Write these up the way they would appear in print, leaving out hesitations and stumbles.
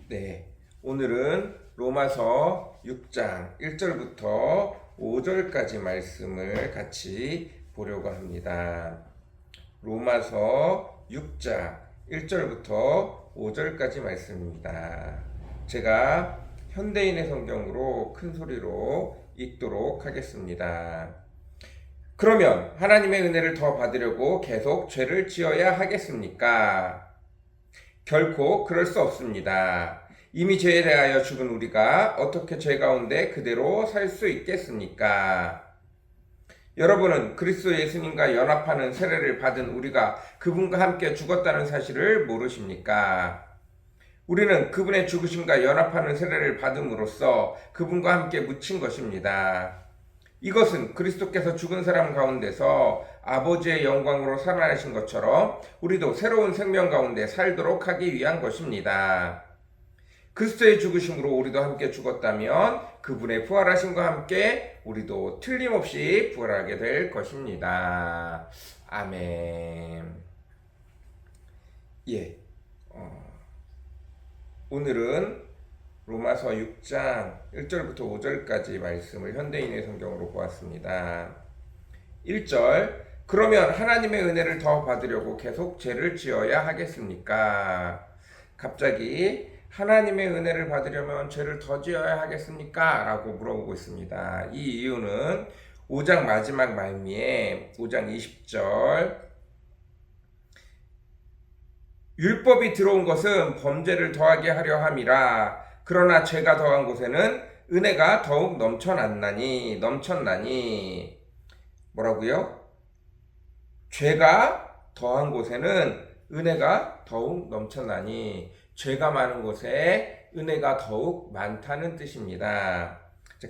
네, 오늘은 로마서 6장 1절부터 5절까지 말씀을 같이 보려고 합니다. 로마서 6장 1절부터 5절까지 말씀입니다. 제가 현대인의 성경으로 큰 소리로 읽도록 하겠습니다. 그러면 하나님의 은혜를 더 받으려고 계속 죄를 지어야 하겠습니까? 결코 그럴 수 없습니다. 이미 죄에 대하여 죽은 우리가 어떻게 죄 가운데 그대로 살 수 있겠습니까? 여러분은 그리스도 예수님과 연합하는 세례를 받은 우리가 그분과 함께 죽었다는 사실을 모르십니까? 우리는 그분의 죽으심과 연합하는 세례를 받음으로써 그분과 함께 묻힌 것입니다. 이것은 그리스도께서 죽은 사람 가운데서 아버지의 영광으로 살아나신 것처럼 우리도 새로운 생명 가운데 살도록 하기 위한 것입니다. 그리스도의 죽으심으로 우리도 함께 죽었다면 그분의 부활하심과 함께 우리도 틀림없이 부활하게 될 것입니다. 아멘. 오늘은 로마서 6장 1절부터 5절까지 말씀을 현대인의 성경으로 보았습니다. 1절, 그러면 하나님의 은혜를 더 받으려고 계속 죄를 지어야 하겠습니까? 갑자기 하나님의 은혜를 받으려면 죄를 더 지어야 하겠습니까? 라고 물어보고 있습니다. 이 이유는 5장 마지막 말미에 5장 20절, 율법이 들어온 것은 범죄를 더하게 하려 함이라. 그러나 죄가 더한 곳에는 은혜가 더욱 넘쳤나니. 뭐라고요? 죄가 더한 곳에는 은혜가 더욱 넘쳤나니. 죄가 많은 곳에 은혜가 더욱 많다는 뜻입니다.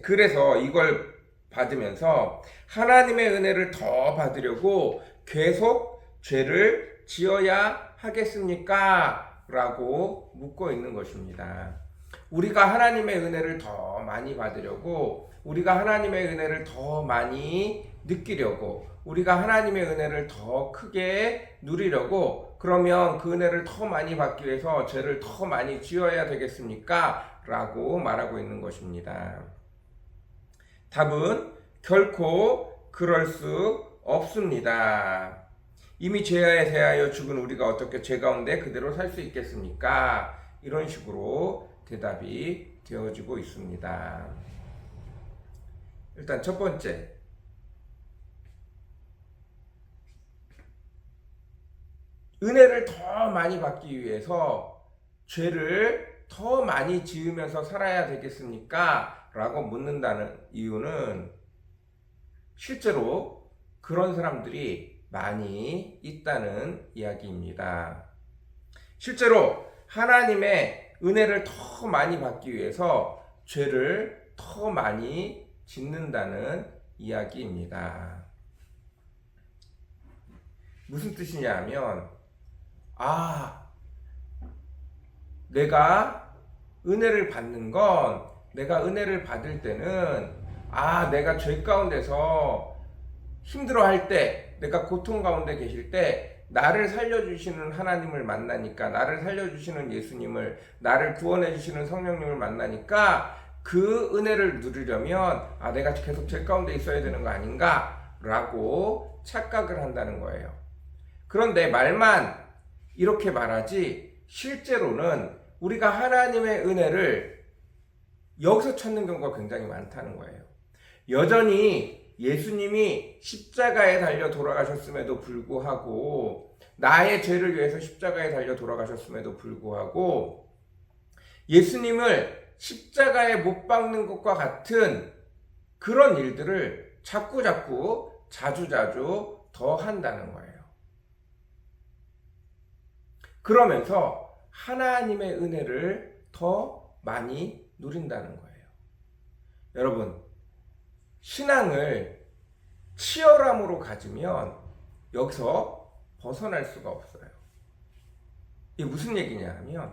그래서 이걸 받으면서 하나님의 은혜를 더 받으려고 계속 죄를 지어야 하겠습니까? 라고 묻고 있는 것입니다. 우리가 하나님의 은혜를 더 많이 받으려고, 우리가 하나님의 은혜를 더 많이 느끼려고, 우리가 하나님의 은혜를 더 크게 누리려고, 그러면 그 은혜를 더 많이 받기 위해서 죄를 더 많이 지어야 되겠습니까? 라고 말하고 있는 것입니다. 답은 결코 그럴 수 없습니다. 이미 죄에 대하여 죽은 우리가 어떻게 죄 가운데 그대로 살 수 있겠습니까? 이런 식으로 대답이 되어지고 있습니다. 일단 첫 번째, 은혜를 더 많이 받기 위해서 죄를 더 많이 지으면서 살아야 되겠습니까? 라고 묻는다는 이유는 실제로 그런 사람들이 많이 있다는 이야기입니다. 실제로 하나님의 은혜를 더 많이 받기 위해서 죄를 더 많이 짓는다는 이야기입니다. 무슨 뜻이냐 하면, 내가 은혜를 받는 건, 내가 은혜를 받을 때는 내가 죄 가운데서 힘들어할 때, 내가 고통 가운데 계실 때 나를 살려주시는 하나님을 만나니까, 나를 살려주시는 예수님을, 나를 구원해주시는 성령님을 만나니까 그 은혜를 누리려면 내가 계속 죄 가운데 있어야 되는 거 아닌가? 라고 착각을 한다는 거예요. 그런데 말만 이렇게 말하지 실제로는 우리가 하나님의 은혜를 여기서 찾는 경우가 굉장히 많다는 거예요. 여전히 예수님이 십자가에 달려 돌아가셨음에도 불구하고, 나의 죄를 위해서 십자가에 달려 돌아가셨음에도 불구하고, 예수님을 십자가에 못 박는 것과 같은 그런 일들을 자꾸자꾸 자주자주 더 한다는 거예요. 그러면서 하나님의 은혜를 더 많이 누린다는 거예요. 여러분, 신앙을 치열함으로 가지면 여기서 벗어날 수가 없어요. 이게 무슨 얘기냐 하면,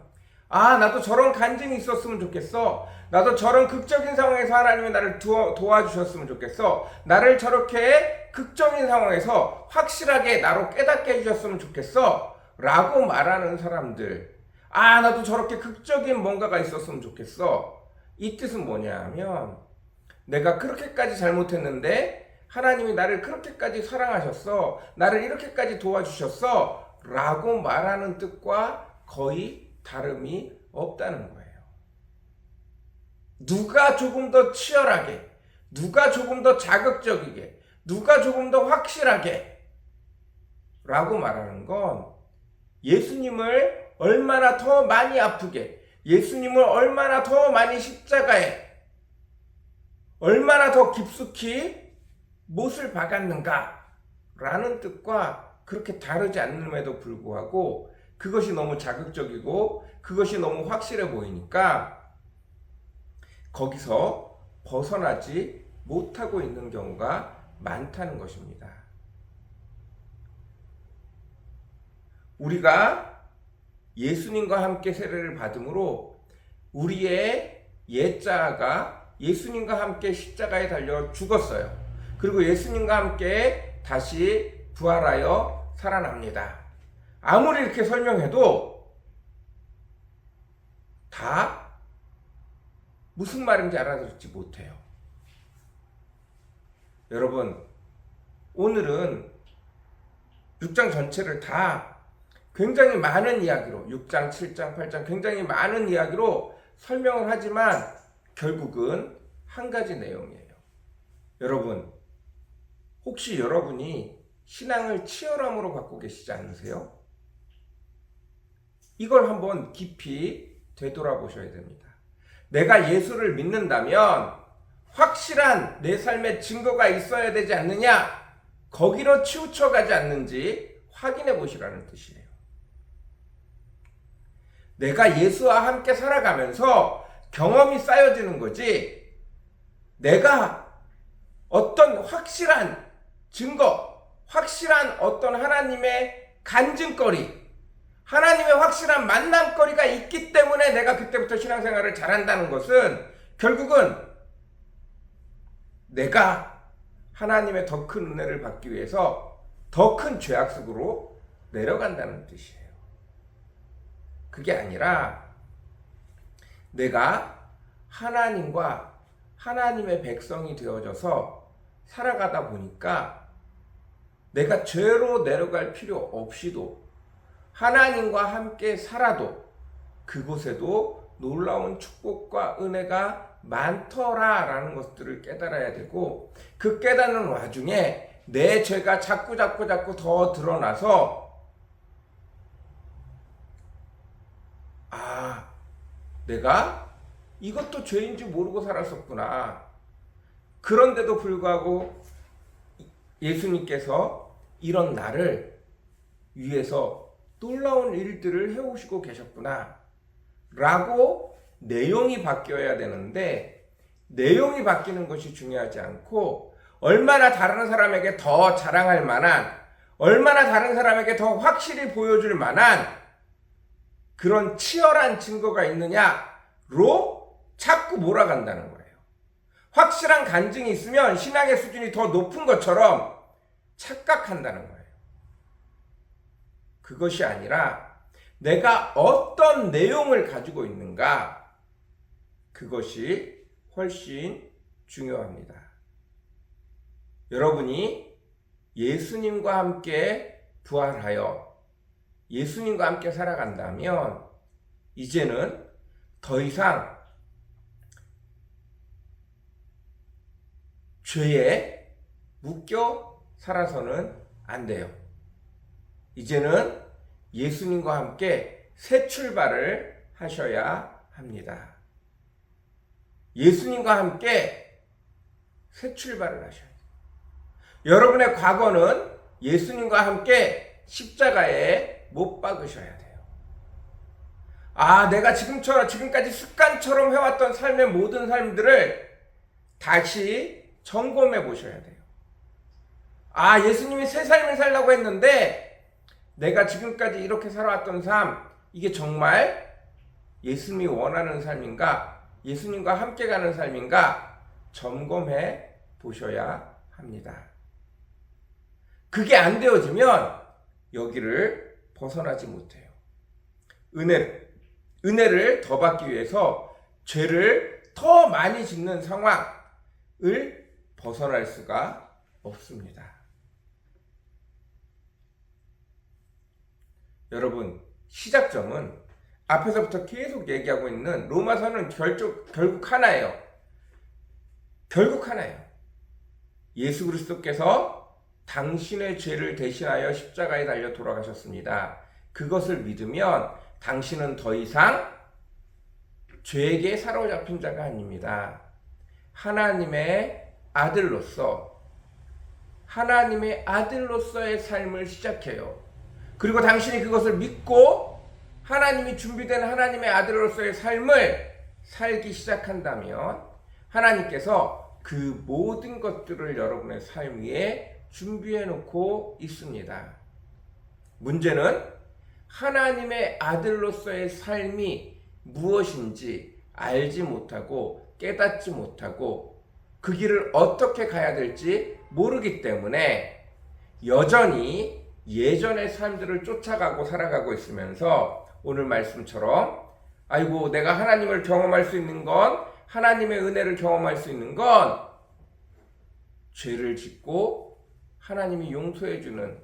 나도 저런 간증이 있었으면 좋겠어. 나도 저런 극적인 상황에서 하나님이 나를 도와주셨으면 좋겠어. 나를 저렇게 극적인 상황에서 확실하게 나로 깨닫게 해주셨으면 좋겠어. 라고 말하는 사람들, 아, 나도 저렇게 극적인 뭔가가 있었으면 좋겠어. 이 뜻은 뭐냐 하면 내가 그렇게까지 잘못했는데 하나님이 나를 그렇게까지 사랑하셨어. 나를 이렇게까지 도와주셨어. 라고 말하는 뜻과 거의 다름이 없다는 거예요. 누가 조금 더 치열하게, 누가 조금 더 자극적이게, 누가 조금 더 확실하게 라고 말하는 건 예수님을 얼마나 더 많이 아프게, 예수님을 얼마나 더 많이 십자가에 얼마나 더 깊숙이 못을 박았는가 라는 뜻과 그렇게 다르지 않음에도 불구하고 그것이 너무 자극적이고 그것이 너무 확실해 보이니까 거기서 벗어나지 못하고 있는 경우가 많다는 것입니다. 우리가 예수님과 함께 세례를 받음으로 우리의 옛자아가 예수님과 함께 십자가에 달려 죽었어요. 그리고 예수님과 함께 다시 부활하여 살아납니다. 아무리 이렇게 설명해도 다 무슨 말인지 알아듣지 못해요. 여러분, 오늘은 6장 전체를 다 굉장히 많은 이야기로 6장, 7장, 8장 굉장히 많은 이야기로 설명을 하지만 결국은 한 가지 내용이에요. 여러분, 혹시 여러분이 신앙을 치열함으로 갖고 계시지 않으세요? 이걸 한번 깊이 되돌아보셔야 됩니다. 내가 예수를 믿는다면 확실한 내 삶의 증거가 있어야 되지 않느냐? 거기로 치우쳐가지 않는지 확인해 보시라는 뜻이에요. 내가 예수와 함께 살아가면서 경험이 쌓여지는 거지, 내가 어떤 확실한 증거, 확실한 어떤 하나님의 간증거리, 하나님의 확실한 만남거리가 있기 때문에 내가 그때부터 신앙생활을 잘한다는 것은 결국은 내가 하나님의 더 큰 은혜를 받기 위해서 더 큰 죄악 속으로 내려간다는 뜻이에요. 그게 아니라 내가 하나님과 하나님의 백성이 되어져서 살아가다 보니까 내가 죄로 내려갈 필요 없이도 하나님과 함께 살아도 그곳에도 놀라운 축복과 은혜가 많더라라는 것들을 깨달아야 되고, 그 깨닫는 와중에 내 죄가 자꾸 더 드러나서 내가 이것도 죄인지 모르고 살았었구나. 그런데도 불구하고 예수님께서 이런 나를 위해서 놀라운 일들을 해오시고 계셨구나 라고 내용이 바뀌어야 되는데, 내용이 바뀌는 것이 중요하지 않고 얼마나 다른 사람에게 더 자랑할 만한, 얼마나 다른 사람에게 더 확실히 보여줄 만한 그런 치열한 증거가 있느냐로 자꾸 몰아간다는 거예요. 확실한 간증이 있으면 신앙의 수준이 더 높은 것처럼 착각한다는 거예요. 그것이 아니라 내가 어떤 내용을 가지고 있는가, 그것이 훨씬 중요합니다. 여러분이 예수님과 함께 부활하여 예수님과 함께 살아간다면 이제는 더 이상 죄에 묶여 살아서는 안 돼요. 이제는 예수님과 함께 새 출발을 하셔야 합니다. 예수님과 함께 새 출발을 하셔야 돼요. 여러분의 과거는 예수님과 함께 십자가에 못 박으셔야 돼요. 내가 지금까지 습관처럼 해왔던 삶의 모든 삶들을 다시 점검해 보셔야 돼요. 예수님이 새 삶을 살라고 했는데 내가 지금까지 이렇게 살아왔던 삶, 이게 정말 예수님이 원하는 삶인가, 예수님과 함께 가는 삶인가 점검해 보셔야 합니다. 그게 안 되어지면 여기를 벗어나지 못해요. 은혜를 더 받기 위해서 죄를 더 많이 짓는 상황을 벗어날 수가 없습니다. 여러분, 시작점은 앞에서부터 계속 얘기하고 있는 로마서는 결국 하나예요. 결국 하나예요. 예수 그리스도께서 당신의 죄를 대신하여 십자가에 달려 돌아가셨습니다. 그것을 믿으면 당신은 더 이상 죄에게 사로잡힌 자가 아닙니다. 하나님의 아들로서의 삶을 시작해요. 그리고 당신이 그것을 믿고 하나님이 준비된 하나님의 아들로서의 삶을 살기 시작한다면 하나님께서 그 모든 것들을 여러분의 삶 위에 준비해 놓고 있습니다. 문제는 하나님의 아들로서의 삶이 무엇인지 알지 못하고 깨닫지 못하고 그 길을 어떻게 가야 될지 모르기 때문에 여전히 예전의 삶들을 쫓아가고 살아가고 있으면서 오늘 말씀처럼 아이고 내가 하나님을 경험할 수 있는 건 하나님의 은혜를 경험할 수 있는 건 죄를 짓고 하나님이 용서해 주는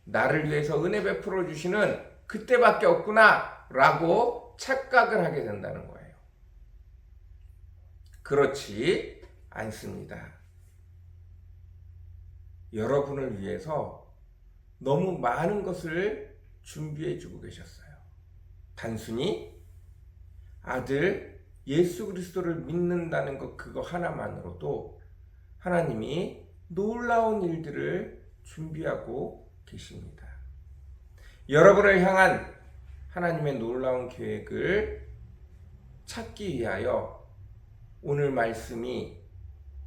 나를 위해서 은혜 베풀어 주시는 그때밖에 없구나 라고 착각을 하게 된다는 거예요. 그렇지 않습니다. 여러분을 위해서 너무 많은 것을 준비해 주고 계셨어요. 단순히 아들 예수 그리스도를 믿는다는 것 그거 하나만으로도 하나님이 놀라운 일들을 준비하고 계십니다. 여러분을 향한 하나님의 놀라운 계획을 찾기 위하여 오늘 말씀이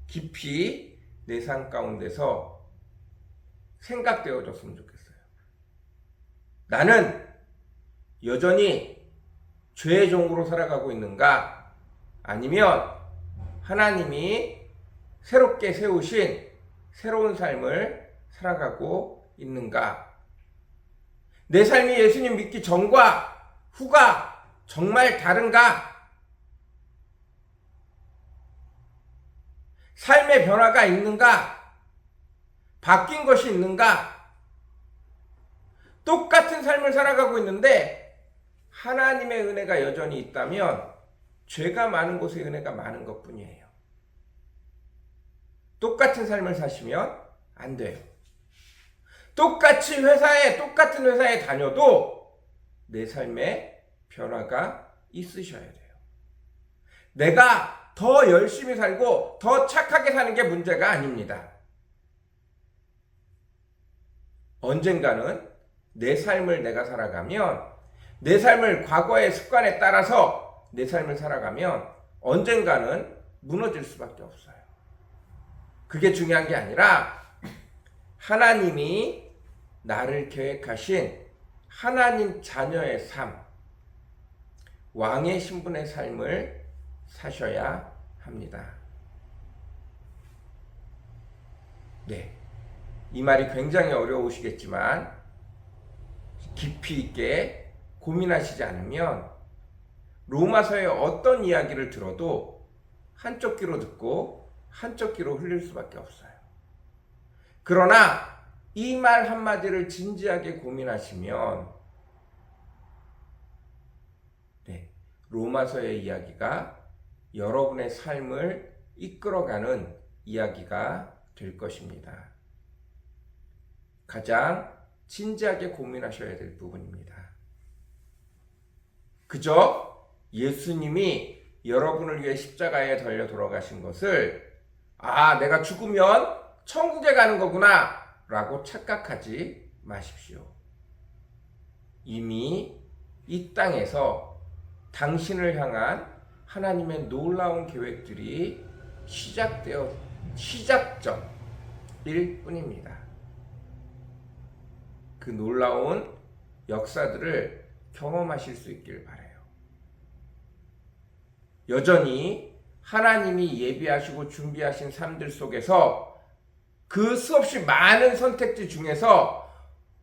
깊이 내 삶 가운데서 생각되어졌으면 좋겠어요. 나는 여전히 죄의 종으로 살아가고 있는가? 아니면 하나님이 새롭게 세우신 새로운 삶을 살아가고 있는가? 내 삶이 예수님 믿기 전과 후가 정말 다른가? 삶의 변화가 있는가? 바뀐 것이 있는가? 똑같은 삶을 살아가고 있는데 하나님의 은혜가 여전히 있다면 죄가 많은 곳에 은혜가 많은 것뿐이에요. 똑같은 삶을 사시면 안 돼요. 똑같은 회사에 다녀도 내 삶에 변화가 있으셔야 돼요. 내가 더 열심히 살고 더 착하게 사는 게 문제가 아닙니다. 언젠가는 내 삶을 내가 살아가면 내 삶을 과거의 습관에 따라서 내 삶을 살아가면 언젠가는 무너질 수밖에 없어요. 그게 중요한 게 아니라 하나님이 나를 계획하신 하나님 자녀의 삶, 왕의 신분의 삶을 사셔야 합니다. 네, 이 말이 굉장히 어려우시겠지만 깊이 있게 고민하시지 않으면 로마서의 어떤 이야기를 들어도 한쪽 귀로 듣고 한쪽 귀로 흘릴 수밖에 없어요. 그러나 이 말 한마디를 진지하게 고민하시면 로마서의 이야기가 여러분의 삶을 이끌어가는 이야기가 될 것입니다. 가장 진지하게 고민하셔야 될 부분입니다. 그저 예수님이 여러분을 위해 십자가에 달려 돌아가신 것을 내가 죽으면 천국에 가는 거구나 라고 착각하지 마십시오. 이미 이 땅에서 당신을 향한 하나님의 놀라운 계획들이 시작점일 뿐입니다. 그 놀라운 역사들을 경험하실 수 있길 바라요. 여전히 하나님이 예비하시고 준비하신 삶들 속에서 그 수없이 많은 선택지 중에서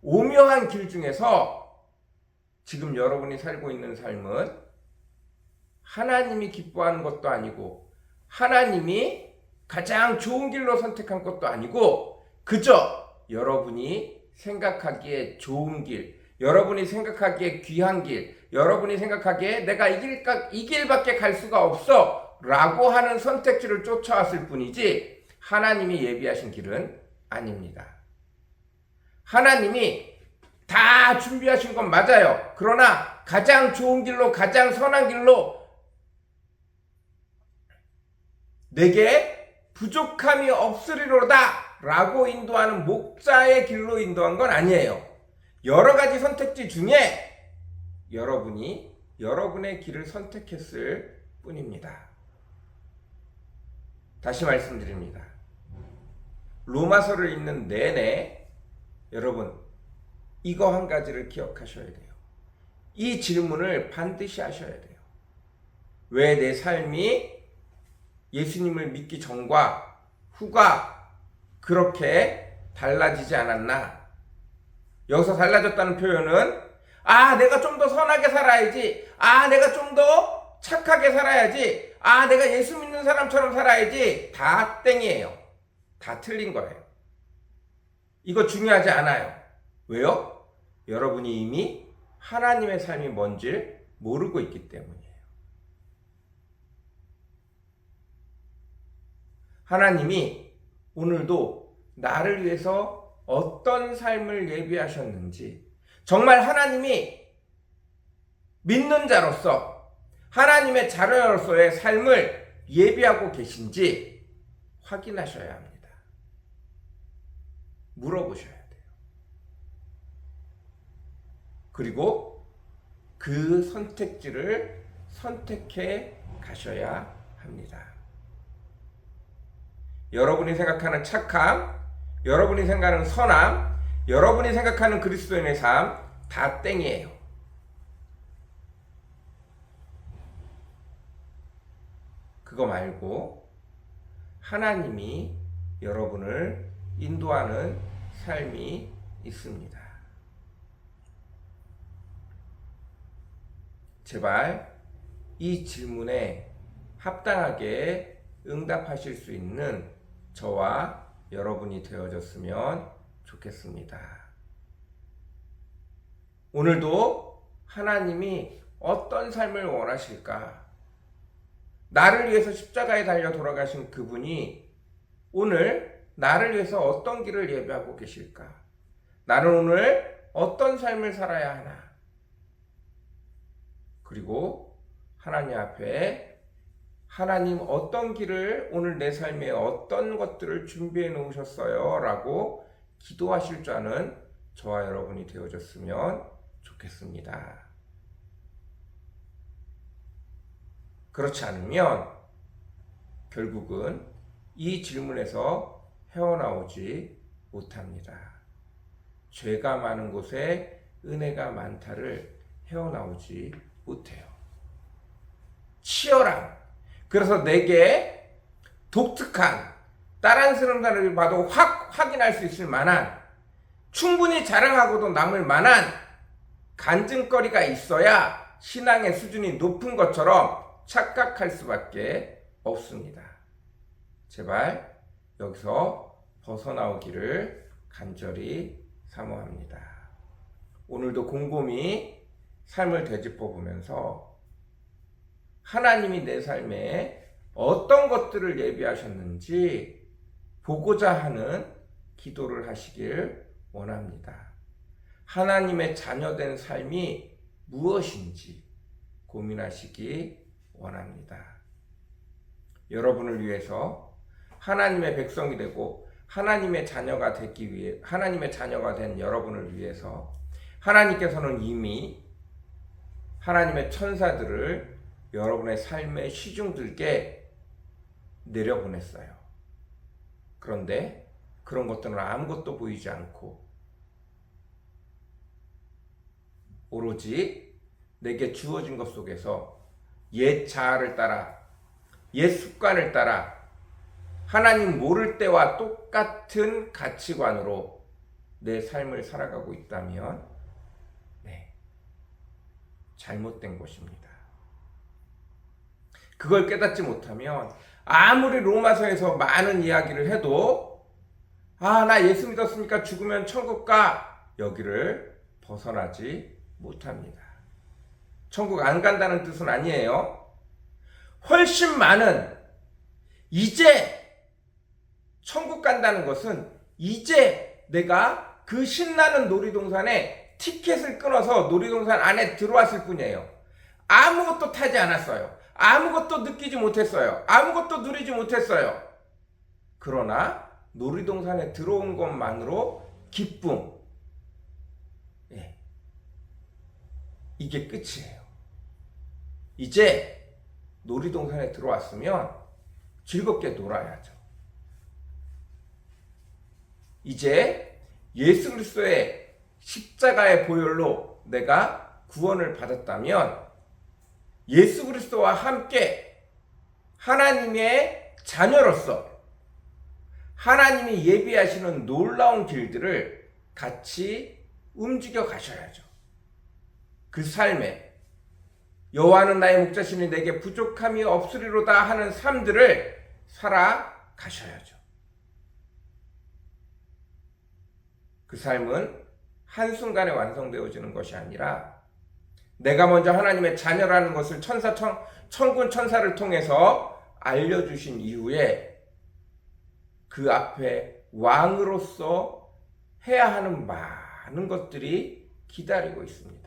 오묘한 길 중에서 지금 여러분이 살고 있는 삶은 하나님이 기뻐하는 것도 아니고 하나님이 가장 좋은 길로 선택한 것도 아니고 그저 여러분이 생각하기에 좋은 길, 여러분이 생각하기에 귀한 길, 여러분이 생각하기에 내가 이 길밖에 갈 수가 없어 라고 하는 선택지를 쫓아왔을 뿐이지 하나님이 예비하신 길은 아닙니다. 하나님이 다 준비하신 건 맞아요. 그러나 가장 좋은 길로, 가장 선한 길로 내게 부족함이 없으리로다 라고 인도하는 목자의 길로 인도한 건 아니에요. 여러 가지 선택지 중에 여러분이 여러분의 길을 선택했을 뿐입니다. 다시 말씀드립니다. 로마서를 읽는 내내 여러분 이거 한 가지를 기억하셔야 돼요. 이 질문을 반드시 하셔야 돼요. 왜 내 삶이 예수님을 믿기 전과 후가 그렇게 달라지지 않았나? 여기서 달라졌다는 표현은 내가 좀 더 선하게 살아야지. 내가 좀 더 착하게 살아야지. 내가 예수 믿는 사람처럼 살아야지. 다 땡이에요. 다 틀린 거예요. 이거 중요하지 않아요. 왜요? 여러분이 이미 하나님의 삶이 뭔지 모르고 있기 때문이에요. 하나님이 오늘도 나를 위해서 어떤 삶을 예비하셨는지, 정말 하나님이 믿는 자로서 하나님의 자녀로서의 삶을 예비하고 계신지 확인하셔야 합니다. 물어보셔야 돼요. 그리고 그 선택지를 선택해 가셔야 합니다. 여러분이 생각하는 착함, 여러분이 생각하는 선함, 여러분이 생각하는 그리스도인의 삶 다 땡이에요. 그거 말고 하나님이 여러분을 인도하는 삶이 있습니다. 제발 이 질문에 합당하게 응답하실 수 있는 저와 여러분이 되어졌으면 좋겠습니다. 오늘도 하나님이 어떤 삶을 원하실까? 나를 위해서 십자가에 달려 돌아가신 그분이 오늘 나를 위해서 어떤 길을 예비하고 계실까? 나는 오늘 어떤 삶을 살아야 하나? 그리고 하나님 앞에 하나님 어떤 길을 오늘 내 삶에 어떤 것들을 준비해 놓으셨어요? 라고 기도하실 줄 아는 저와 여러분이 되어졌으면 좋겠습니다. 그렇지 않으면 결국은 이 질문에서 헤어나오지 못합니다. 죄가 많은 곳에 은혜가 많다를 헤어나오지 못해요. 치열한, 그래서 내게 독특한, 다른 사람들을 봐도 확인할 수 있을 만한, 충분히 자랑하고도 남을 만한 간증거리가 있어야 신앙의 수준이 높은 것처럼 착각할 수밖에 없습니다. 제발 여기서 벗어나오기를 간절히 사모합니다. 오늘도 곰곰이 삶을 되짚어 보면서 하나님이 내 삶에 어떤 것들을 예비하셨는지 보고자 하는 기도를 하시길 원합니다. 하나님의 자녀된 삶이 무엇인지 고민하시기 원합니다. 여러분을 위해서 하나님의 백성이 되고 하나님의 자녀가 되기 위해, 하나님의 자녀가 된 여러분을 위해서 하나님께서는 이미 하나님의 천사들을 여러분의 삶의 시중들께 내려보냈어요. 그런데 그런 것들은 아무것도 보이지 않고 오로지 내게 주어진 것 속에서 옛 자아를 따라, 옛 습관을 따라 하나님 모를 때와 똑같은 가치관으로 내 삶을 살아가고 있다면 잘못된 것입니다. 그걸 깨닫지 못하면 아무리 로마서에서 많은 이야기를 해도 나 예수 믿었으니까 죽으면 천국 가, 여기를 벗어나지 못합니다. 천국 안 간다는 뜻은 아니에요. 훨씬 많은, 이제 천국 간다는 것은 이제 내가 그 신나는 놀이동산에 티켓을 끊어서 놀이동산 안에 들어왔을 뿐이에요. 아무것도 타지 않았어요. 아무것도 느끼지 못했어요. 아무것도 누리지 못했어요. 그러나 놀이동산에 들어온 것만으로 기쁨, 이게 끝이에요. 이제 놀이동산에 들어왔으면 즐겁게 놀아야죠. 이제 예수 그리스도의 십자가의 보혈로 내가 구원을 받았다면 예수 그리스도와 함께 하나님의 자녀로서 하나님이 예비하시는 놀라운 길들을 같이 움직여 가셔야죠. 그 삶에 여호와는 나의 목자시니 내게 부족함이 없으리로다 하는 삶들을 살아가셔야죠. 그 삶은 한순간에 완성되어지는 것이 아니라 내가 먼저 하나님의 자녀라는 것을 천군 천사를 통해서 알려주신 이후에 그 앞에 왕으로서 해야 하는 많은 것들이 기다리고 있습니다.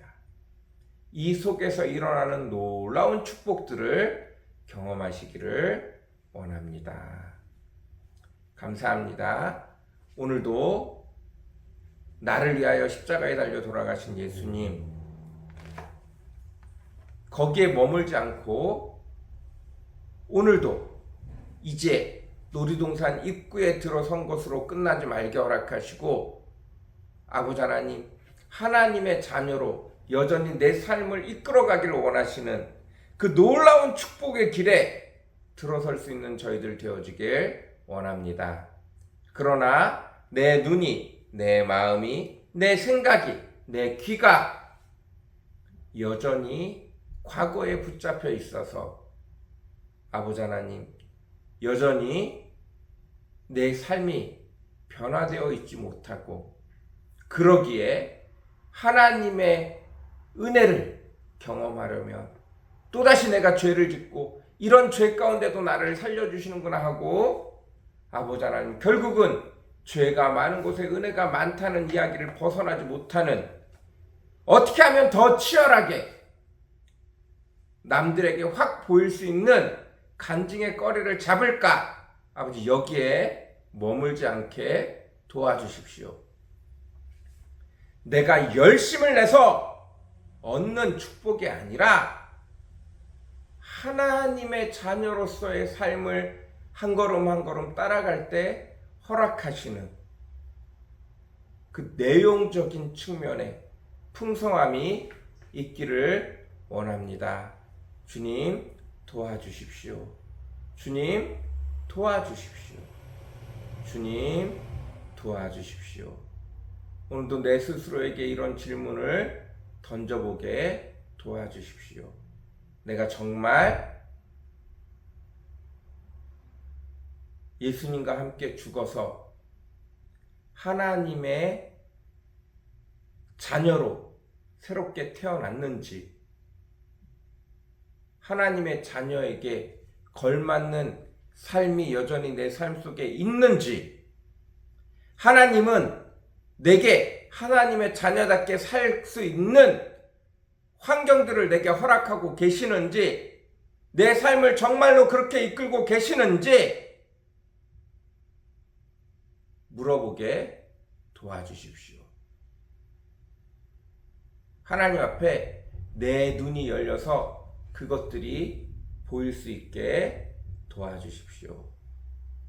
이 속에서 일어나는 놀라운 축복들을 경험하시기를 원합니다. 감사합니다. 오늘도 나를 위하여 십자가에 달려 돌아가신 예수님, 거기에 머물지 않고 오늘도 이제 놀이동산 입구에 들어선 것으로 끝나지 말게 허락하시고 아버지 하나님, 하나님의 자녀로 여전히 내 삶을 이끌어가기를 원하시는 그 놀라운 축복의 길에 들어설 수 있는 저희들 되어지길 원합니다. 그러나 내 눈이, 내 마음이, 내 생각이, 내 귀가 여전히 과거에 붙잡혀 있어서 아버지 하나님, 여전히 내 삶이 변화되어 있지 못하고 그러기에 하나님의 은혜를 경험하려면 또다시 내가 죄를 짓고 이런 죄 가운데도 나를 살려주시는구나 하고 아버지 하나님, 결국은 죄가 많은 곳에 은혜가 많다는 이야기를 벗어나지 못하는, 어떻게 하면 더 치열하게 남들에게 확 보일 수 있는 간증의 거리를 잡을까? 아버지, 여기에 머물지 않게 도와주십시오. 내가 열심을 내서 얻는 축복이 아니라 하나님의 자녀로서의 삶을 한 걸음 한 걸음 따라갈 때 허락하시는 그 내용적인 측면의 풍성함이 있기를 원합니다. 주님, 도와주십시오. 주님, 도와주십시오. 주님, 도와주십시오. 오늘도 내 스스로에게 이런 질문을 던져보게 도와주십시오. 내가 정말 예수님과 함께 죽어서 하나님의 자녀로 새롭게 태어났는지, 하나님의 자녀에게 걸맞는 삶이 여전히 내 삶 속에 있는지, 하나님은 내게 하나님의 자녀답게 살 수 있는 환경들을 내게 허락하고 계시는지, 내 삶을 정말로 그렇게 이끌고 계시는지 물어보게 도와주십시오. 하나님 앞에 내 눈이 열려서 그것들이 보일 수 있게 도와주십시오.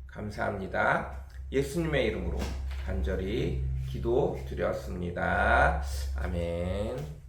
감사합니다. 예수님의 이름으로 간절히 기도드렸습니다. 아멘.